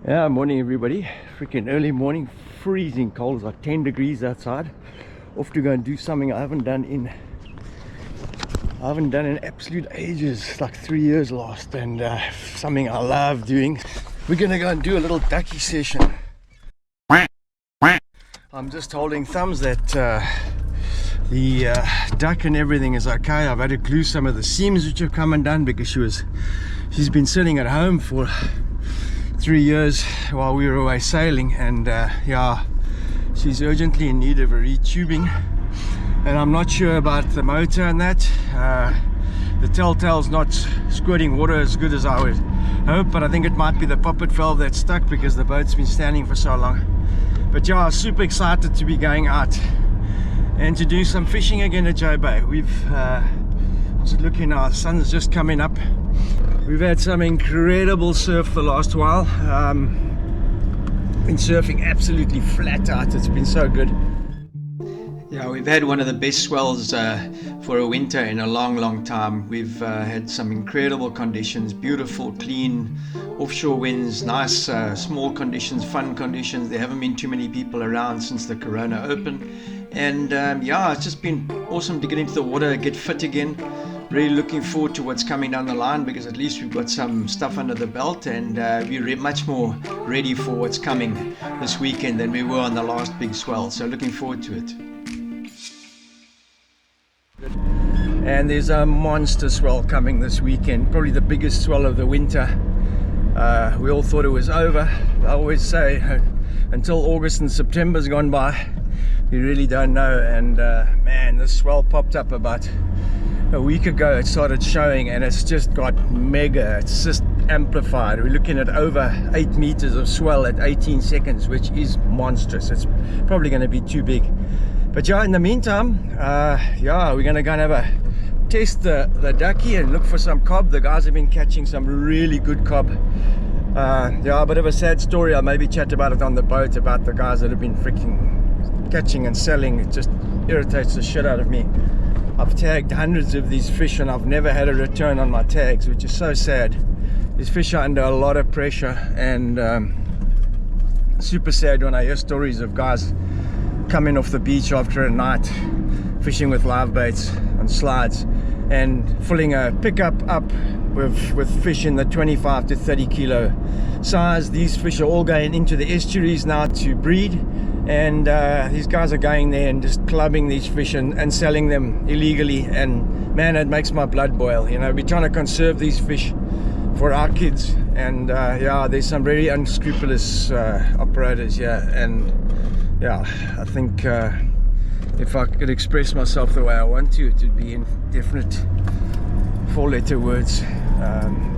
Yeah, morning everybody. Freaking early morning, freezing cold. It's like 10 degrees outside. Off to go and do something I haven't done in absolute ages, like 3 years last, and something I love doing. We're gonna go and do a little ducky session. I'm just holding thumbs that the duck and everything is okay. I've had to glue some of the seams which have come undone because she's been sitting at home for 3 years while we were away sailing, and yeah, she's urgently in need of a retubing, and I'm not sure about the motor and that. The telltale's not squirting water as good as I would hope, but I think it might be the poppet valve that's stuck because the boat's been standing for so long. But yeah, super excited to be going out and to do some fishing again at JBay. We've just looking, our sun's just coming up. We've had some incredible surf the last while. Been surfing absolutely flat out. It's been so good. Yeah, we've had one of the best swells for a winter in a long time. We've had some incredible conditions, beautiful, clean offshore winds, nice small conditions, fun conditions. There haven't been too many people around since the Corona opened. And yeah, it's just been awesome to get into the water, get fit again. Really looking forward to what's coming down the line, because at least we've got some stuff under the belt, and we're much more ready for what's coming this weekend than we were on the last big swell. So looking forward to it. And there's a monster swell coming this weekend, probably the biggest swell of the winter. We all thought it was over. I always say until August and September's gone by, you really don't know. And man, this swell popped up about a week ago. It started showing, and it's just got mega. It's just amplified. We're looking at over 8 meters of swell at 18 seconds, which is monstrous. It's probably going to be too big. But yeah, in the meantime, yeah, we're going to go and have a test the Ducky and look for some cob. The guys have been catching some really good cob. Yeah, a bit of a sad story. I'll maybe chat about it on the boat, about the guys that have been freaking catching and selling. It just irritates the shit out of me. I've tagged hundreds of these fish and I've never had a return on my tags, which is so sad. These fish are under a lot of pressure, and super sad when I hear stories of guys coming off the beach after a night fishing with live baits on slides and filling a pickup up with fish in the 25 to 30 kilo size. These fish are all going into the estuaries now to breed, and these guys are going there and just clubbing these fish and selling them illegally. And man, it makes my blood boil. You know, we're trying to conserve these fish for our kids, and yeah, there's some very unscrupulous operators here. And yeah, I think if I could express myself the way I want to, it would be in definite 4-letter words.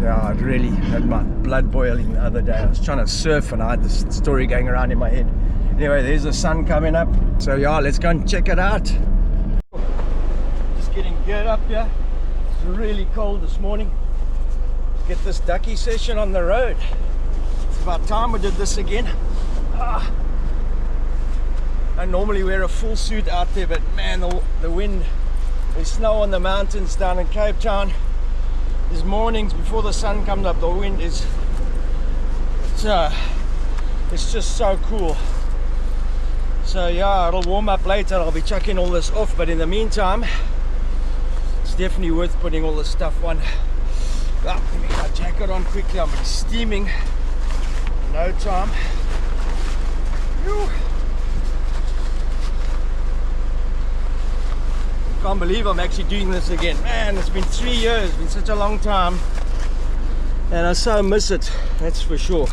Yeah, it really had my blood boiling the other day. I was trying to surf and I had this story going around in my head. Anyway, there's the sun coming up, so yeah, let's go and check it out. Just getting geared up here. It's really cold this morning. Get this ducky session on the road. It's about time we did this again. I normally wear a full suit out there, but man, the wind, there's snow on the mountains down in Cape Town. These mornings before the sun comes up, the wind is, it's just so cool. So yeah, it'll warm up later. I'll be chucking all this off, but in the meantime, it's definitely worth putting all this stuff on. Let me get my jacket on quickly. I'm steaming in no time. Whew. Can't believe I'm actually doing this again. Man, it's been 3 years, it's been such a long time, and I so miss it, that's for sure.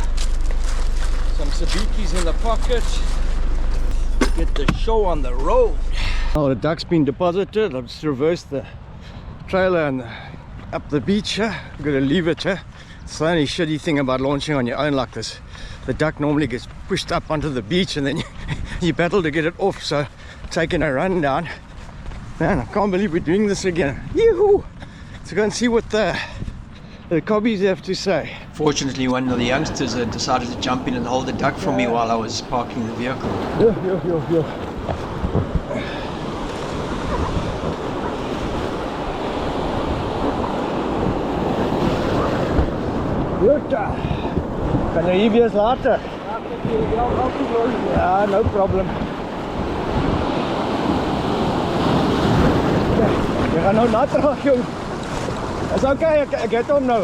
Some sabikis in the pocket. Get the show on the road. Oh, the duck's been deposited. I've just reversed the trailer and up the beach here. I'm gonna leave it here. It's the only shitty thing about launching on your own like this. The duck normally gets pushed up onto the beach and then you battle to get it off, so taking a run down. Man, I can't believe we're doing this again. Yoo-hoo! Let's go and see what the cobbies have to say. Fortunately, one of the youngsters decided to jump in and hold the duck for me while I was parking the vehicle. Yo. Look. Kan jy hier wees later? Ja, no problem. Jy gaan nou nat raak, jong. Is okay, ek het hom nou.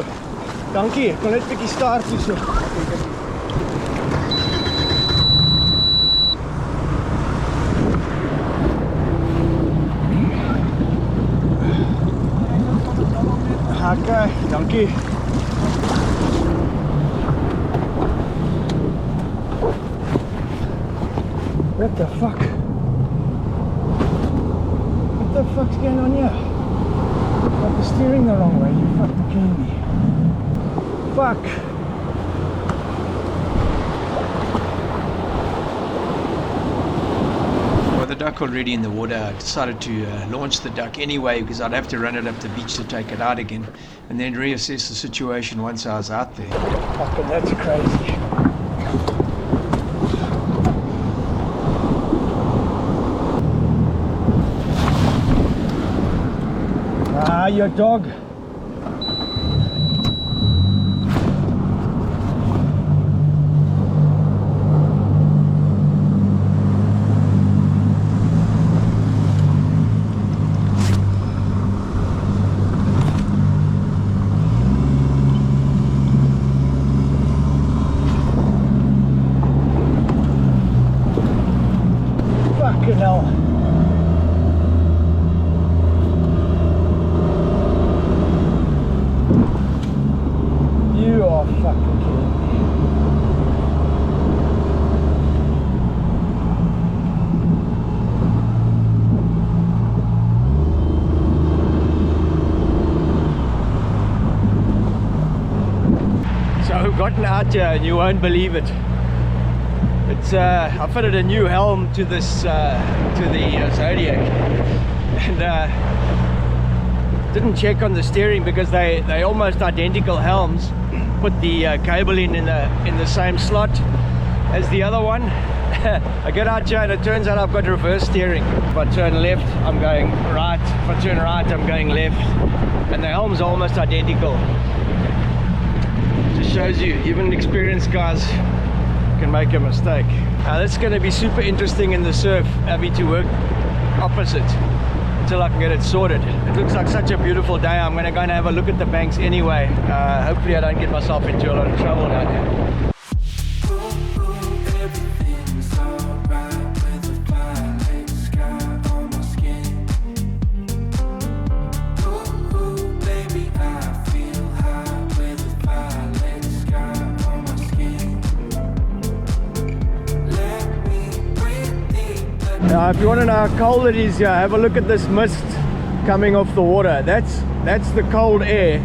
Dankie, ek kon net 'n bietjie staart hier so. Okay, dankie. What the fuck? What the fuck's going on here? Got the steering the wrong way, you fucking kidding me. Fuck. With the duck already in the water, I decided to launch the duck anyway because I'd have to run it up the beach to take it out again and then reassess the situation once I was out there. Fucking that's crazy. Ah, your dog. Fucking hell. You are fucking kidding me. So I've gotten out here and you won't believe it. It's I fitted a new helm to this to the Zodiac, and didn't check on the steering because they almost identical helms. Put the cable in the same slot as the other one. I get out here and it turns out I've got reverse steering. If I turn left, I'm going right. If I turn right, I'm going left. And the helms are almost identical. Just shows you, even experienced guys can make a mistake. This is going to be super interesting in the surf, having to work opposite until I can get it sorted. It looks like such a beautiful day. I'm going to go and have a look at the banks anyway. Hopefully I don't get myself into a lot of trouble down here. If you want to know how cold it is here, have a look at this mist coming off the water. That's the cold air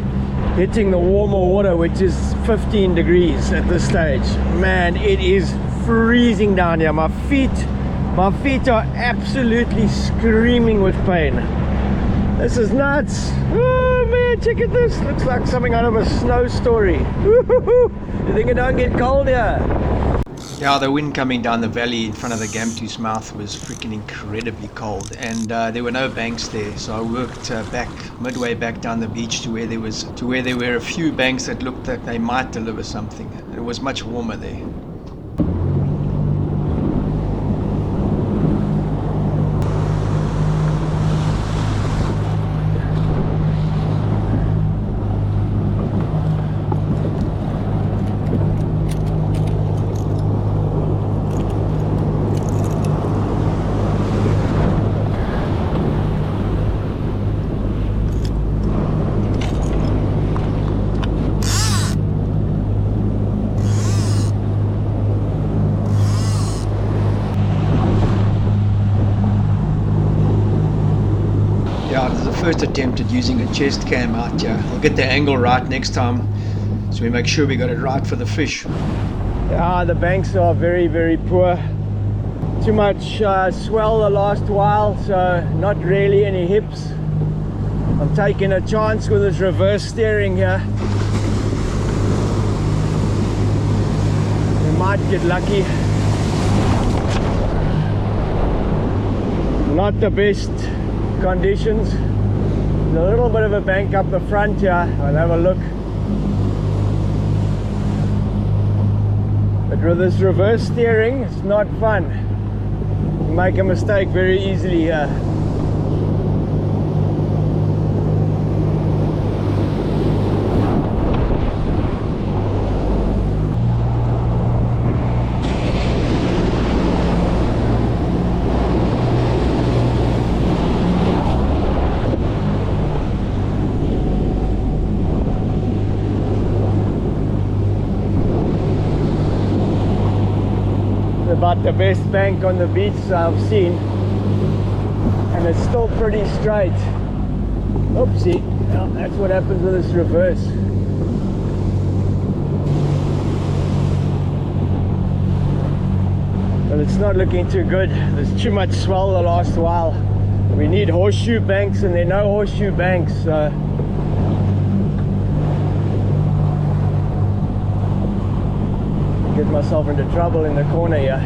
hitting the warmer water, which is 15 degrees at this stage. Man, it is freezing down here. My feet are absolutely screaming with pain. This is nuts. Oh man, check at this. Looks like something out of a snow story. You think it don't get cold here? Yeah, the wind coming down the valley in front of the Gamtoo's mouth was freaking incredibly cold, and there were no banks there, so I worked midway back down the beach to where there were a few banks that looked like they might deliver something. It was much warmer there. Yeah, this is the first attempt at using a chest cam out here. I'll get the angle right next time so we make sure we got it right for the fish. Yeah, the banks are very, very poor. Too much swell the last while, so not really any hips. I'm taking a chance with this reverse steering here. We might get lucky. Not the best conditions. There's a little bit of a bank up the front here. I'll have a look. But with this reverse steering, it's not fun. You make a mistake very easily here. About the best bank on the beach I've seen, and it's still pretty straight. Oopsie, well, that's what happens with this reverse. But it's not looking too good. There's too much swell the last while. We need horseshoe banks, and there are no horseshoe banks, so get myself into trouble in the corner here.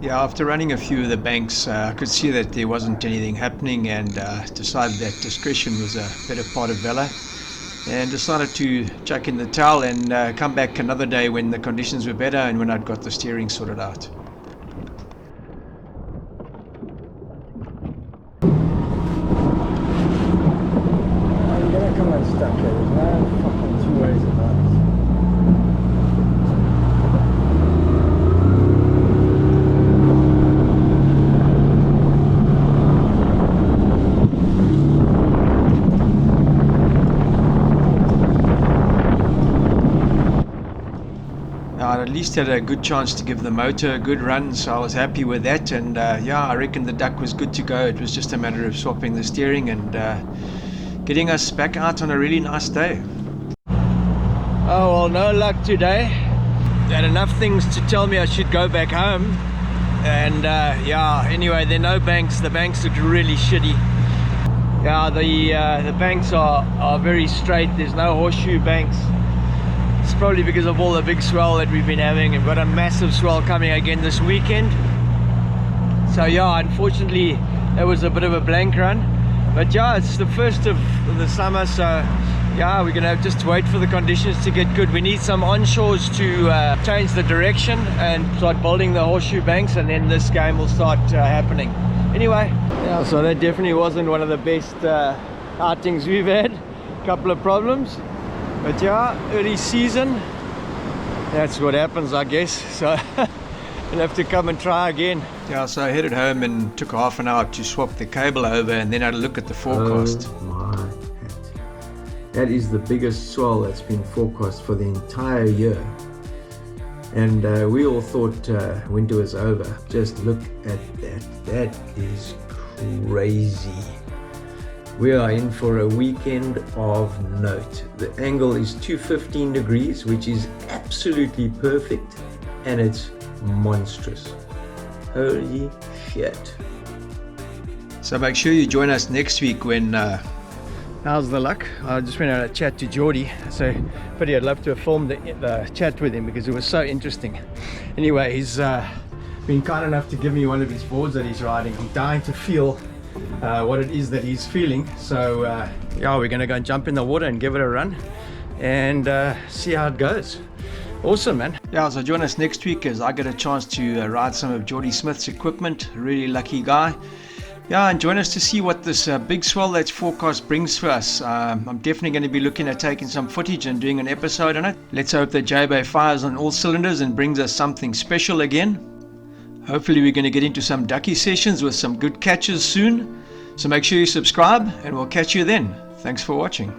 Yeah, after running a few of the banks, I could see that there wasn't anything happening, and decided that discretion was a better part of valor, and decided to chuck in the towel and come back another day when the conditions were better and when I'd got the steering sorted out. Stuck here. There's no fucking two ways about it. I at least had a good chance to give the motor a good run, so I was happy with that, and yeah, I reckon the Duck was good to go. It was just a matter of swapping the steering and getting us back out on a really nice day. Oh well, no luck today. Had enough things to tell me I should go back home, and yeah, anyway, there are no banks. The banks look really shitty. Yeah, the banks are very straight. There's no horseshoe banks. It's probably because of all the big swell that we've been having. We've got a massive swell coming again this weekend, so yeah, unfortunately that was a bit of a blank run. But yeah, it's the first of the summer, so yeah, we're gonna have just wait for the conditions to get good. We need some onshores to change the direction and start building the horseshoe banks, and then this game will start happening. Anyway, yeah, so that definitely wasn't one of the best outings we've had. A couple of problems, but yeah, early season, that's what happens, I guess. So we'll have to come and try again. Yeah, so I headed home and took half an hour to swap the cable over, and then I had a look at the forecast. Oh my hat. That is the biggest swell that's been forecast for the entire year. And we all thought winter was over. Just look at that. That is crazy. We are in for a weekend of note. The angle is 215 degrees, which is absolutely perfect, and it's monstrous. Holy shit. So make sure you join us next week when How's the luck? I just went out to chat to Geordie, so pretty I'd love to have filmed the chat with him because it was so interesting. Anyway, he's been kind enough to give me one of his boards that he's riding. I'm dying to feel what it is that he's feeling, so yeah, we're gonna go and jump in the water and give it a run and see how it goes. Awesome, man. Yeah, so join us next week as I get a chance to ride some of Geordie Smith's equipment. Really lucky guy. Yeah, and join us to see what this big swell that's forecast brings for us. I'm definitely going to be looking at taking some footage and doing an episode on it. Let's hope that JBay fires on all cylinders and brings us something special again. Hopefully we're going to get into some Ducky sessions with some good catches soon. So make sure you subscribe, and we'll catch you then. Thanks for watching.